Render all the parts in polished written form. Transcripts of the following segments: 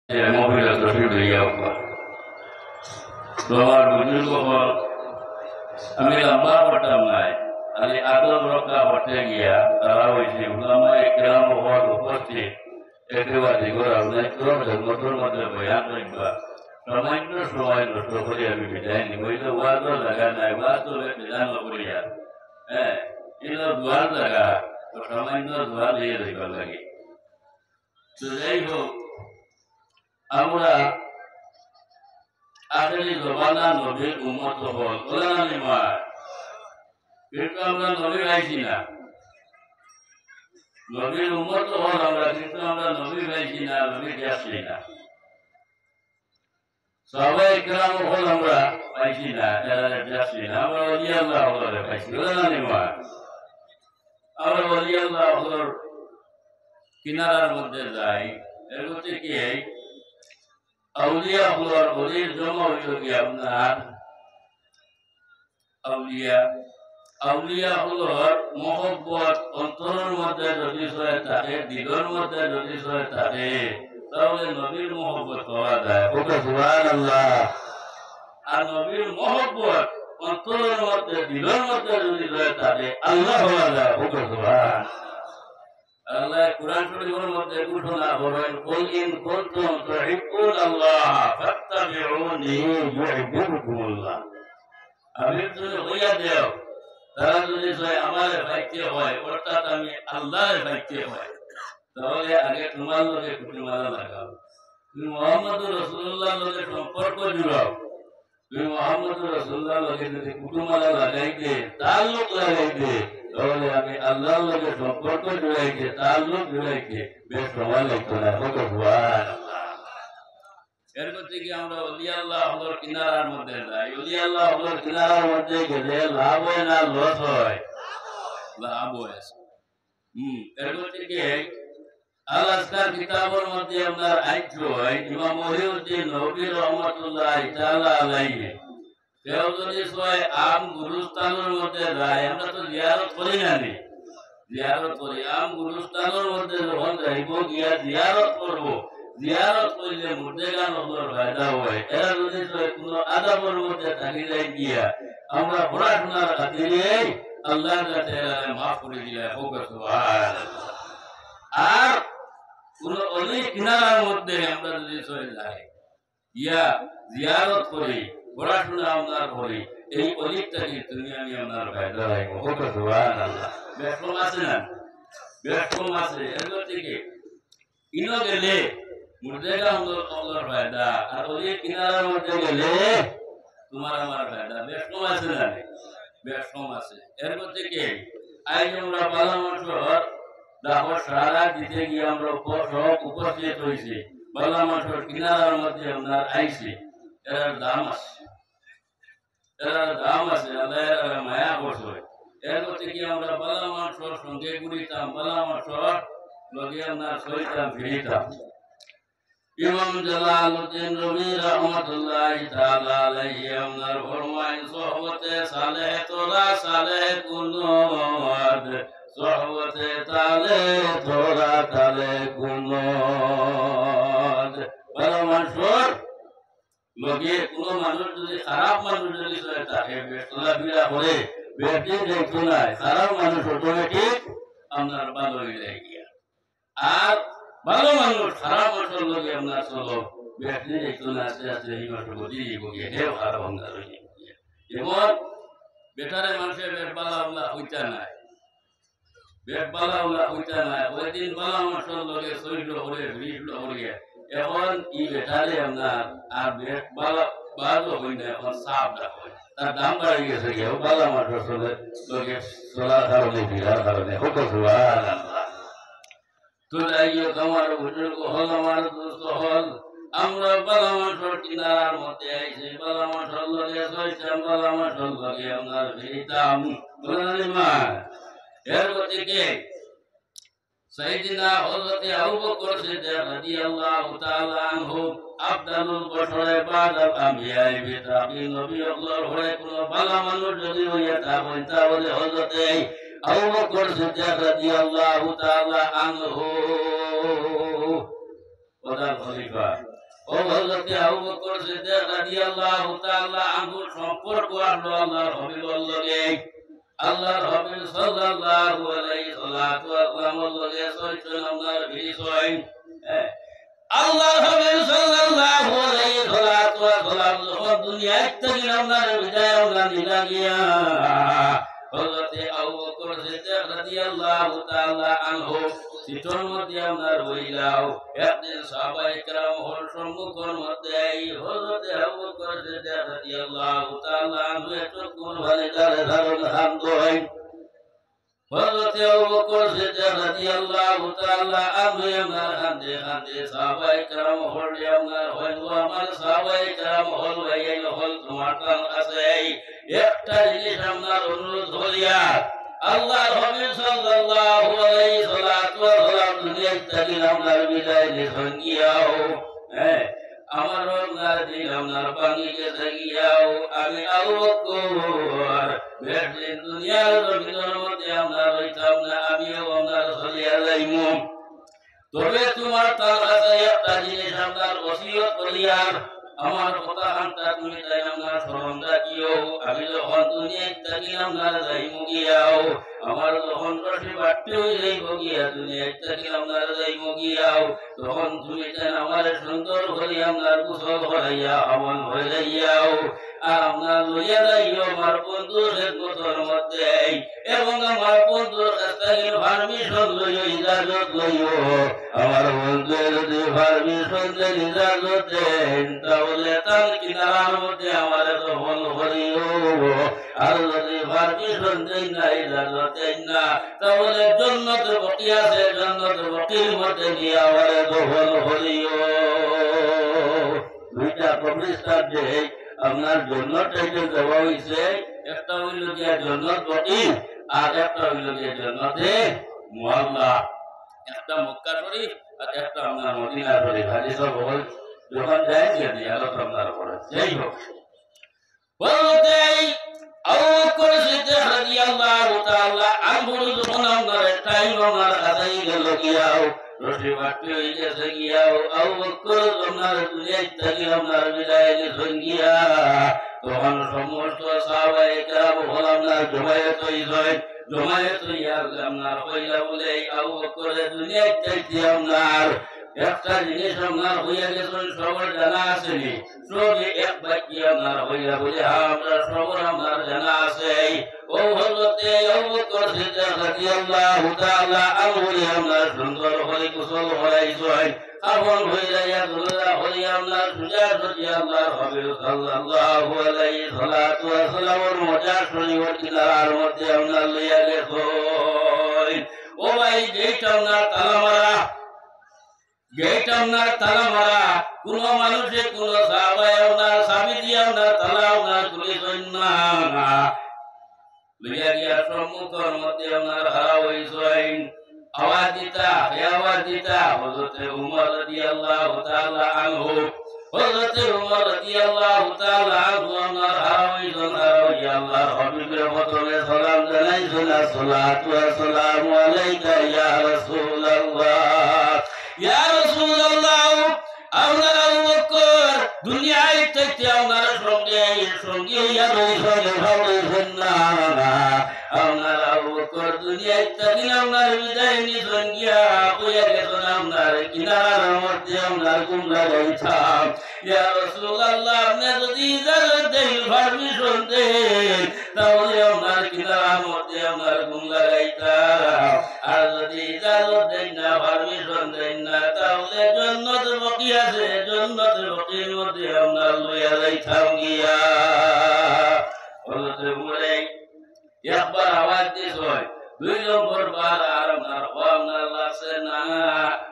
মহিলা দশী হইয়া তোমার বুজুর্গ হল আমি লম্বা পড়তাম নাই আমি আদব রক্ষা পড়তে গিয়া তারা হয়েছে উলামায়ে কেরাম হওয়ার উপস্থিত একেবারে গোড়া জন্মতর মধ্যে বয়ান রাখবা সামান্য সময় নষ্ট করে আমি বিদায় নিব এটা ওয়াজও জায়গা নাই ওয়াজ তো বিধান করিয়া হ্যাঁ এটা দোয়ার জায়গা তো সামান্য দোয়া দিয়ে রাখবার লাগে তো যাই হোক আমরা আখেরি জমানা নবীর উম্মত হল বলে না নিমার কিন্তু আমরা নবী পাইছি না নবীর উম্মত হল আমরা কিন্তু আমরা নবী পাইছি না নবী আসছি না সবাই কেরাম হল আমরা পাইছি না এরা আসছি না আমরা ওলি আল্লাহ হলরে পাইছি বলে না নিমার আমরা ওলি আল্লাহ হলর কিনারার মধ্যে যাই এর মধ্যে কি আউলিয়া হলর অলির জমা হইল কি আপনার আউলিয়া আউলিয়া হলর মহব্বত অন্তরের মধ্যে যদি সয়ে থাকে দিলের মধ্যে যদি সয়ে থাকে তাহলে নবীর মহব্বত পাওয়া যায় ওকে সুবহানাল্লাহ আর নবীর মহব্বত অন্তরের মধ্যে দিলের মধ্যে যদি সয়ে থাকে আল্লাহ পাওয়া যায় ওকে সুবহানাল্লাহ আল্লাহ কুরআন শরীফের মধ্যে ঘোষণা করেন কুল ইন কুনতুম তুহিব্বুনাল্লাহ ফাত্তাবিউনি ইউহিব্বুকুমুল্লাহ আমি যদি হইয়া দেও তারা যদি আমারে পাইতে হয় অর্থাৎ আমি আল্লাহরে পাইতে হয় তাহলে আগে তোমার লগে কুটুমালা লাগাও তুমি মুহাম্মদুর রাসূলুল্লাহর লগে সম্পর্ক জুড়াও তুমি মুহাম্মদুর রাসূলুল্লাহর লগে যদি কুটুমালা লাগাইতে তাল্লুক লাগাইতে তাহলে আমি আল্লাহর লগে সম্পর্ক জুড়াইতে তাল্লুক জুড়াইতে বেশ সময় লাগতো না কত সুবহানাল্লাহ এর মধ্যে কি আমরা ওলি আল্লাহ হলর কিনারার মধ্যে যাই ওলি আল্লাহ হলর কিনারার মধ্যে গেলে লাভ হয় না লস হয় লাভ হয় এর মধ্যে কি আল আসকার কিতাবের মধ্যে আপনার আইছো ইমাম মহিউদ্দিন নবী রহমাতুল্লাহ তাআলা আলাইহি কেউ যদি আম গুরুস্থানের মধ্যে যায় আমরা তো জিয়ারত করি না জিয়ারত করি আম গুরুস্থানের মধ্যে যখন যাইব গিয়া জিয়ারত করবো জিয়ারত করলে মুর্দেগান হলোর ফায়দা হয় এরা যদি কোনো আদাবের মধ্যে থাকি যায় গিয়া আমরা পড়াশোনার খাতিরে আল্লাহর কাছে এরা মাফ করে দিলে হোক সুবহানাল্লাহ আর কোন অলি কিনারার মধ্যে আমরা যদি যাই গিয়া জিয়ারত করি পড়াশোনা আমরা করি এই অলিকটাকে তুমি আমি আমার ফায়দা হয় হোক সুবহানাল্লাহ বেশম আছে না বেশম আছে এগুলো থেকে ইনো গেলে মুর্দেগা হলোর ফায়দা আর অলি কিনারার মধ্যে গেলে তোমার আমার ফায়দা বেশম আছে না বেশম আছে এর মধ্যে কি আজ আমরা বালামঠর দেখো সারা দিতে গিয়ে আমরা সব উপস্থিত হয়েছি বালামঠর কিনারার মধ্যে আপনার আইছি এর দাম আছে আল্লাহ মায়া করছে এর মধ্যে কি আমরা বালামঠর সঙ্গে ঘুরিতাম বালামঠর লগে আমরা সইতাম ফিরিতাম ইমাম জালালউদ্দিন রুমি রাহমাতুল্লাহি তাআলা আলাইহি আমনার ফরমায়েন সোহবতে সালেহ তোরা সালেহ কুনুদ সোহবতে তালে তোরা তালে কুনুদ ভালো মানুষ লগে কোনো মানুষ যদি খারাপ মানুষ যদি থাকে চলাফেরা করে বেশি দেখতো না খারাপ মানুষ অটোমেটিক আপনার ভালো হয়ে যায় গিয়া আর ভালো মানুষ খারাপ মানুষের লগে আপনার চলো বেশি দেখতো না আস্তে আস্তে এই মানুষ গতি গিয়ে হেও খারাপ আপনার হয়ে গিয়া যেমন বেটারে মানুষের বেশ বালা উল্লা হইতা নাই বেশ বালা উল্লা হইতা নাই ওই দিন বালা মানুষের লগে শরীর করে ভিড় করে এখন ই বেটারে আপনার আর বেশ বালা বাজও হই না এখন সাপ রাখো তার দাম বাড়ি গেছে কেউ বালা মানুষের লগে চলার কারণে ভিড়ার কারণে হোক সুবহানাল্লাহ তো যাইও তোমার বুজুর্গ হল আমার দোস্ত হল আমরা বালামাঠর কিনারার মধ্যে আইছি বালামাঠর লগে সইতাম বালামাঠর লগে আপনার ফিরিতাম এর মধ্যে কে সাইয়েদিনা হযরতে আবু বকর সিদ্দিক রাদিয়াল্লাহু তাআলা আনহু আফদালুল বশরে বাদাল আম্বিয়া বিতাকি নবী আল্লাহর হয়ে কোন ভালো মানুষ যদি হইয়া থাকে তাহলে হযরতে আবু বকর সিদ্দিক রাদিয়াল্লাহু তাআলা আনহু প্রধান খলিফা ও হযরত আবু বকর সিদ্দিক রাদিয়াল্লাহু তাআলা আনহু সম্পর্ক আনলো আল্লাহর হাবিবের লগে আল্লাহর হাবিব সাল্লাল্লাহু আলাইহি ওয়াসাল্লামের লগে চলছেন আপনার বিষয় আল্লাহর হাবিব সাল্লাল্লাহু আলাইহি ওয়াসাল্লাম যখন দুনিয়া থেকে আপনার বিদায় নিয়ে গিয়া হযরত আবু বকর সিদ্দিক রাদিয়াল্লাহু তাআলা আনহু সিটর মধ্যে আপনার হইলাও একদিন সাহাবায়ে কেরাম হল সম্মুখের মধ্যে হযরত আবু বকর সিদ্দিক রাদিয়াল্লাহু তাআলা আনহু একটু কুরবানি ধারণ হয় হযরত আবু বকর সিদ্দিক রাদিয়াল্লাহু তাআলা আনহু আপনার কাঁদে সাহাবায়ে কেরাম হল আপনার হইল আমার সাহাবায়ে কেরাম হল এই হল তোমার কাছে একটা জিনিস আপনার অনুরোধ করিয়া আল্লাহর হাবিব সাল্লাল্লাহু আলাইহি ওয়াসাল্লাম দুনিয়া থেকে আপনার বিদায় নিয়ে গিয়াও আমার আপনার দিন আপনার পানি গেছে গিয়াও আমি আবু বকর বেদিন দুনিয়ার জমিনের মধ্যে আপনার হইতাম না আমিও আপনার চলিয়া যাইমু তবে তোমার তার কাছে একটা জিনিস আপনার ওসিয়ত করিয়া আমার কথা হান্তা তুমি তাই আপনার স্মরণ রাখিও আমি যখন দুনিয়া থেকে আপনার যাইমু গিয়াও আমার যখন রশি বাট্টি হয়ে যাইব গিয়া দুনিয়া থেকে আপনার যাইমু গিয়াও তখন তুমি তাই আমার সুন্দর করে আপনার গোসল করাইয়া আমন হয়ে যাইয়াও আর আপনার লইয়া যাইও আমার বন্ধুর খেদমতের মধ্যে এবং আমার বন্ধুর কাছ থেকে পারমিশন লইও ইজাজত লইও আমার বন্ধু যদি পারমিশন দেন ইজাজত দেন তাহলে তার কিনারার মধ্যে আমার দখল করিও আর যদি পারমিশন দেন না ইজাজত দেন না তাহলে জান্নাতে বাকি আছে জান্নাতের বাকির মধ্যে নিয়ে আমার দখল করিও দুইটা কবরস্থান যে আপনার জন্নত দেওয়া হয়েছে একটা হইল গিয়া জন্নত বাকি আর একটা হইল গিয়া জন্নতে মুআল্লা একটা মক্কা শরীফ আর একটা আপনার মদিনা শরীফ হাদিস বল যখন যায় যে আলোচনা করে যাই হোক বলতে আবু বকর সিদ্দিক রাদিয়াল্লাহু তাআলা আনহু যখন আপনার টাইম আপনার কাছেই গেল গিয়াও রশি বাট্টি হয়ে গেছে গিয়াও আবু বকর আপনার দুনিয়া থেকে আপনার বিদায় নিয়ে গিয়া তখন সমস্ত সাহাবায়ে কেরাম হল আপনার জমায়েত হইয়া আপনার হইলা বলে আবু বকরের দুনিয়া থেকে আপনার একটা জিনিস আপনার হইয়া গেছেন সবার জানা আসেনি সবই এক বাক্যে আপনার হইয়া বলে আমরা সবার আপনার জানা আছে ও হযরতে আবু বকর সিদ্দিক রাদিয়াল্লাহু তাআলা আনহু আপনার সুন্দর করে গোসল করাইছেন আপন হইয়া দুল্লাহ হইয়া আপনার সুজা সুজা আল্লাহর হাবিব সাল্লাল্লাহু আলাইহি ওয়াসাল্লামের মজা শরীয়ত কিনারার মধ্যে আপনার লইয়া গেছেন ও ভাই যেটা আপনার তালা মারা কোন মানুষে কোন সাহাবায়ে আপনার সাবি দিয়া আপনার তালা আপনার খুলিছেন না লইয়া গিয়া সম্মুখের মধ্যে আপনার হারা হইছেন আওয়াজ দিতা হযরত উমর রাদিয়াল্লাহু তাআলা আনহু হযরত উমর রাদিয়াল্লাহু তাআলা আনহু আপনার হারা হইছেন আল্লাহর হাবিবের মতনে সালাম জানাইছেন আসসালাতু ওয়াসসালামু আলাইকা ইয়া রাসূলুল্লাহ ইয়া রাসূলুল্লাহ আপনার আবু বকর দুনিয়ায় থেকে আপনার সঙ্গে ইয়া রইছেন না আপনার আবু বকর দুনিয়ায় থেকে আপনার বিদায় নিছেন গিয়া হইয়া গেছেন আপনার কিনারার মধ্যে আপনার গুমরা রইছাম ইয়া রাসূলুল্লাহ আপনি যদি ইজাজত দেন পারমিশন দেন তাহলে আপনার কিনারার মধ্যে আপনার গুম লাগাইতাম আর যদি ইজাজত দেন না পারমিশন দেন না তাহলে জান্নাতের বাকি আছে জান্নাতের বাকির মধ্যে আপনার লইয়া যাইতাম গিয়া বলতে বলে একবার আওয়াজ দিস হয় দুই নম্বর বার আর আপনার লাগছে না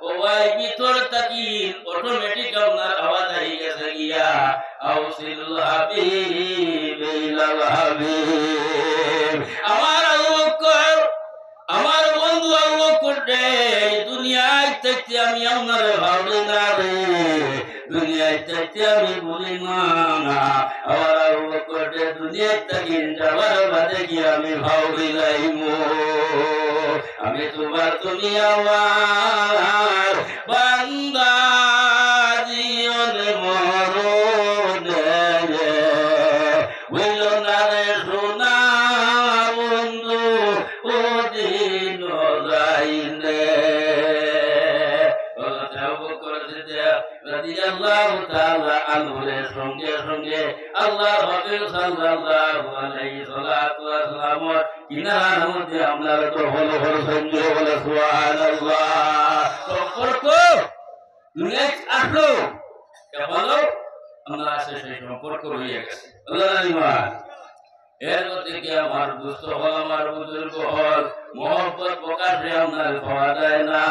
ও ভাই ভিতর থাকি অটোমেটিক আপনার আওয়াজ আই গেছে গিয়া আউসিল হাবিব ইলাল হাবিব আমার আবু বকর আমার বন্ধু আবু বকর রে দুনিয়ায় থেকে আমি আপনার ভাবলি না রে দুনিয়ায় থেকে আমি বলি না আমার আবু বকর রে দুনিয়ায় থেকে যাবার বাদে গিয়ে আমি ভাবলি নাইমু আমি তোমার তুমি আমার বান্দা জীবনে রাদিয়াল্লাহু তাআলা আনহুর সঙ্গে সঙ্গে আল্লাহর হাবিব সাল্লাল্লাহু আলাইহি সাল্লাতু ওয়া সাল্লাম কিনারার মধ্যে আমরা তো হলো হলো সঙ্গে বলে সুবহানাল্লাহ সম্পর্ক নেক্সট আসলো কেবল আমরা সেই সম্পর্ক রয়ে গেছে আল্লাহ ইমান এর থেকে আমার দুস্থ হল আমার বুজুর্গ হল মোহব্বত প্রকাশে আপনার পাওয়া যায় না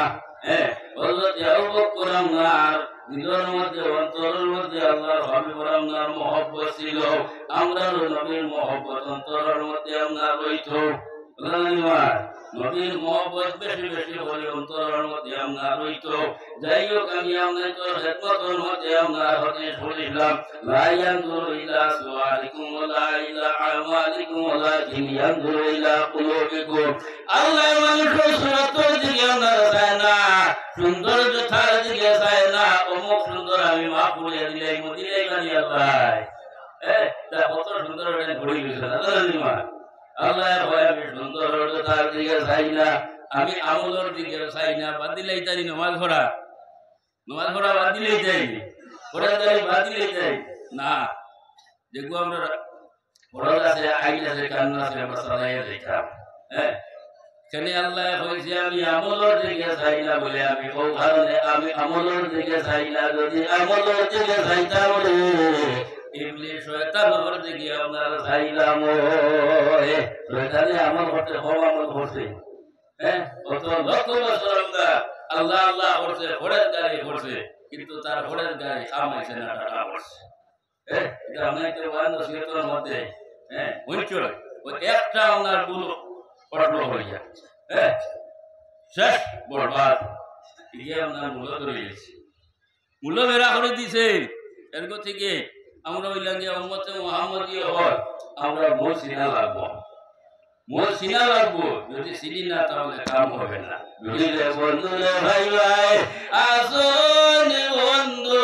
হযরত আবু বকর আমার দিলের মধ্যে অন্তরের মধ্যে আল্লাহর হাবিব আপনার মোহব্বত ছিল আমরা নবীর মোহব্বত অন্তরের মধ্যে আপনার রইতো নবীর মোহব্বত বেশি বেশি করে অন্তরের মধ্যে আপনার রইতো যাই হোক আমি আপনার তো খেদমতের মধ্যে আপনার হতে শুনিলাম লা ইয়ানজুরু ইলা সুওয়ারিকুম ওয়ালা ইলা আমালিকুম ওয়ালাকিন ইয়ানজুরু ইলা কুলুবিকুম আল্লাহ মানুষের সুরতের দিকে আপনার চায় না সুন্দর যথার দিকে চায় না অমুক সুন্দর আমি মা পুড়িয়ে দিলে মদিনায় বানিয়ে যায় তা কত সুন্দর ঘুরে গেছে আল্লাহ ভয় আমি সুন্দর যথার দিকে চাই না আমি আমলের দিকে চাই না বাদ দিলেই তারি নমাজ পড়া বাদ দিলেই চাই পড়া যাই বাদ দিলেই চাই না দেখবো আমরা পড়া আছে আইন আছে কান্ন আছে আমরা সদাই দেখতাম কেনে আল্লাহ হয়েছে আমি আমলের দিকে চাই না বলে আমি ও কারণে আমি আমলের দিকে চাই না যদি আমলের দিকে চাইতাম রে ইবলিস শয়তানের দিকে আপনারা চাইলাম শয়তানে আমল করতে হওয়া আমল করছে কত লক্ষ বছর আমরা আল্লাহ আল্লাহ করছে ঘোড়ের গাড়ি করছে কিন্তু তার ঘোড়ের গাড়ি আমাইছে না টাটা করছে এটা আমাকে ওয়ান নসিহতের মধ্যে হইছিল ওই একটা ওনার গুলো পড়লো হয়ে যায় শেষ বরবাদ ইয়ে ওনার মূল্য ধরে গেছে মূল্য বেড়া করে দিছে এরকম থেকে আমরা বললাম যে উম্মতে মুহাম্মাদিয়া হয় আমরা মোর সিনা লাগবো যদি চিনি না তাহলে কাম হবে না বুঝলে বন্ধু রে ভাই ভাই আসুন বন্ধু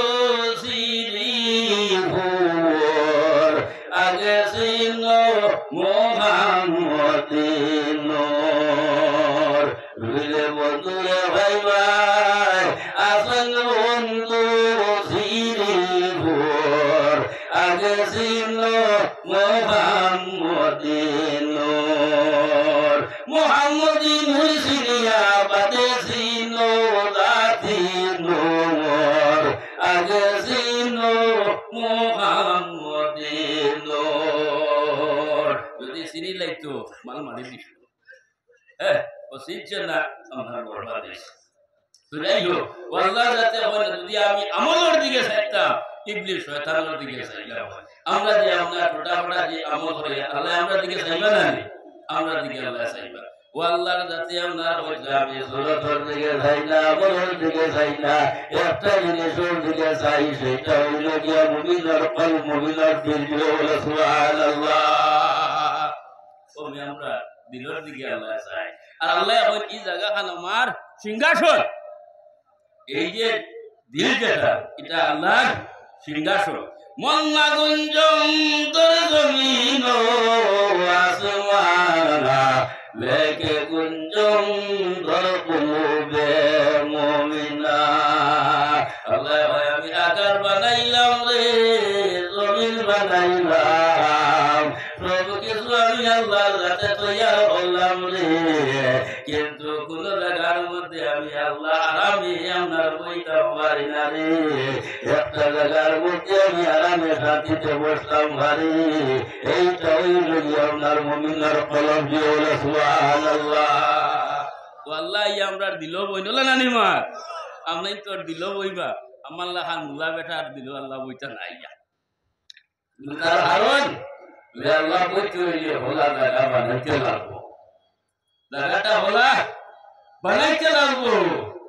সিরি ভোর আগে সিনো মুহাম্মাদিনোর বুঝলে বন্ধু রে ভাই ভাই আসুন বন্ধু সিরি ভোর আগে সিনো মুহাম্মাদিনোর মুহাম্মাদিনুর সিরিয়া বাদে সিনো জাতিনোর আগে সিনো মুহাম্মাদিনোর যদি সিরি লাইতো মাল মারি দিস ও সিনছে না আমার বরবাদ হইছে যাই হোক আল্লাহ যাতে হয় যদি আমি আমলের দিকে চাইতাম ইবলিস শয়তানের দিকে চাইলাম আমরা যে আমরা ছোটখাটো যে আমল করে আল্লাহ আমরা দিকে চাইবা না আমরা দিকে আল্লাহ চাইবা ও আল্লাহর যাতে আমরা হইছে আমি সুরতের দিকে চাই না আমলের দিকে চাই না একটা জিনিসের দিকে চাই সেটা হইল গিয়া মুমিনের কলব মুমিনের দিল বলে সুবহানাল্লাহ ও আমরা দিলের দিকে আল্লাহ চাই আর আল্লাহ এখন এই জায়গাখান আমার সিংহাসন এই যে দিল যেটা এটা আল্লাহর সিংহাসন মন্না গুঞ্জম তোর জমিন আসমানা লেকে গুঞ্জম তোর কুলুবে মুমিনা আল্লাহ ভাই আমি আকার বানাইলাম রে জমিন বানাইলাম সব কিছু আমি আল্লাহর কাছে তৈয়ার করলাম রে কিন্তু কোন জায়গার মধ্যে আমি আল্লাহ আরামে আপনার বইতে পারি না রে একটা জায়গার মধ্যে আমি আরামে শান্তিতে বসতাম ভারি এইটা হইল আপনার মুমিনের কলম দিয়ে বলে সুবহানাল্লাহ তো আল্লাহ আমরা দিল বইল না নিমা আমরা তো দিল বইবা আমার লাখান মুলা বেটা আর দিল আল্লাহ বইটা নাই তার কারণ আল্লাহ বইতে হইলে হোলা জায়গা বানাইতে লাগবো জায়গাটা হোলা বানাইতে লাগবো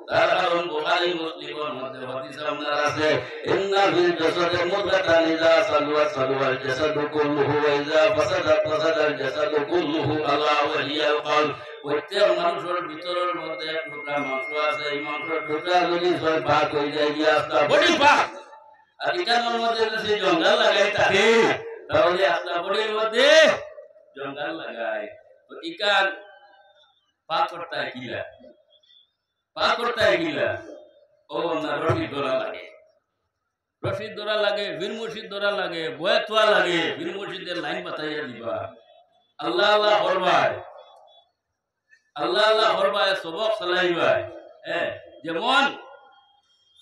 তার কারণ বুখারী মুসলিমের মধ্যে হাদিস আপনার আছে ইন্না ফিল জাসাদি মুদগাতান ইযা সালওয়াত সালওয়াল জাসাদু কুল্লুহু ওয়া ইযা ফাসাদাত ফাসাদাল জাসাদু কুল্লুহু আলা ওয়া হিয়াল কলব প্রত্যেক মানুষের ভিতরের মধ্যে টুকরা মাংস আছে এই মাংসের টুকরা যদি সব ভাগ হয়ে যায় গিয়া আপনার বডি ভাগ আর এটার মধ্যে যদি জঙ্গল লাগাই থাকে তাহলে আপনার বডির মধ্যে জঙ্গল লাগায় তো ইকান পাক করতে গিলা ও না রবি দোলা লাগে রশিদ ধরা লাগে, বীর মুর্শিদ ধরা লাগে, বয়াতোয়া লাগে, বীর মুর্শিদের লাইন বাতাইয়া দিবা। আল্লাহ আল্লাহ হরবাই, আল্লাহ আল্লাহ হরবাই, সবক চালাইবাই। যেমন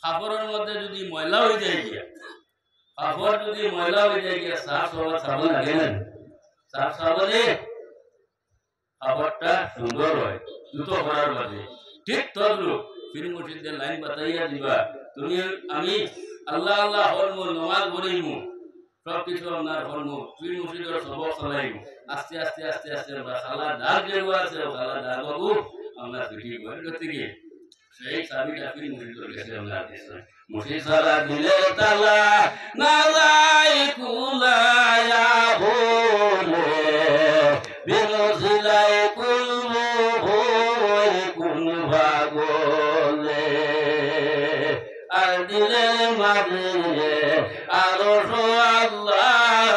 কাপড়ের মধ্যে যদি ময়লা হয়ে যায় গিয়া, কাপড় যদি ময়লা হয়ে যায় গিয়া, সাফ সাবন লাগে না, সাফ সাবনে কাপড়টা সুন্দর হয় জুতো করার বাদে। ঠিক তদ্রুপ পীর মুর্শিদের লাইন বাতাইয়া দিবা। তুমি আমি আল্লাহ আল্লাহ হরমু, নমাজ পড়িমু, সবকিছু আপনার হরমু, পীর মুর্শিদের সবক চালাইমু। আস্তে আস্তে আস্তে আস্তে আমরা খালা দাগ যেগুলো আছে, খালা দাগ বাবু আমরা পিঠি করে করতে গিয়ে সেই চাবিটা পীর মুর্শিদের কাছে আমরা দিয়েছি। মুর্শিদ সারা দিলে তালা না যায় কুলায়া বলে, বিনসিলায় কুলবো হই কোন ভাগলে, আর দিলে মাঝে আরো আল্লাহ,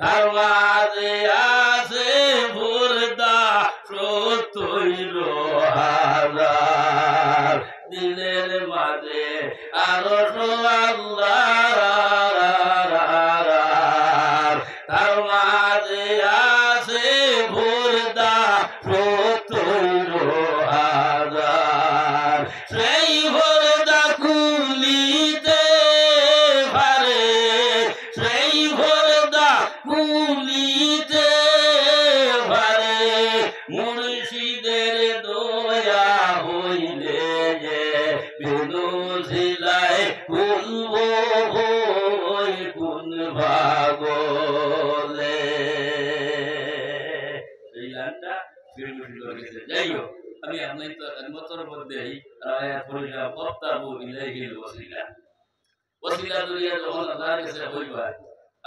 তার মাঝে আছে বুরদা ৭০,০০০ দিলের মাঝে আরো আল্লাহ, তার মাঝে আছে বুরদা ৭০,০০০। সেই বুরদা কুলিতে পারে, সেই বুরদা কুলিতে পারে, মুর্শিদের দয়া হইলে যে বিনসিলায় খুলবো হই কোন ভাগলে। এই গানটা পীর মুর্শিদের কাছে। যাই হোক, আমি আপনার তো মতর মধ্যেই পড়িলাম বক্তাবু ইলাইহিল ওয়াসিলা। ওসিলা দুনিয়া যখন আল্লাহর কাছে হইবা,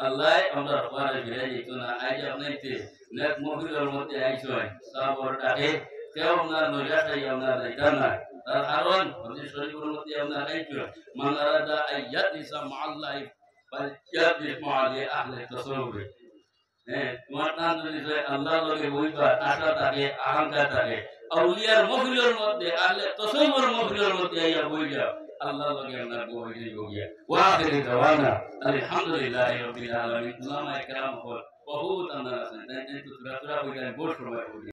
আল্লাহ আমরা পরে ফিরে যেত না। আজ আপনাইতে নেক মহিলার মধ্যে আইসেন সাবরটাকে কেউ আপনার নৈরাটাই আপনার যাইতা না। তার কারণ হাদিস শরীফের মধ্যে আপনার আইসেন মানারাদা আইয়াত ইসা মাআল্লাহ ফায়াত ইসমাআলি আহলে তাসাউফ। তোমার নাম যদি আল্লাহ লগে হইবা, আশা থাকে, আহঙ্কার থাকে, আউলিয়ার মহিলার মধ্যে আহলে তাসাউফের মহিলার মধ্যে আইয়া বই যাও, আল্লাহ লগে আপনার বই গিয়া। ওয়া আখিরি দাওয়ানা আলহামদুলিল্লাহি রাব্বিল আলামিন। উলামায়ে কেরাম বহুত আপনার আছেন, তাই তো তুরা তুরা বইলেন বহুত সময়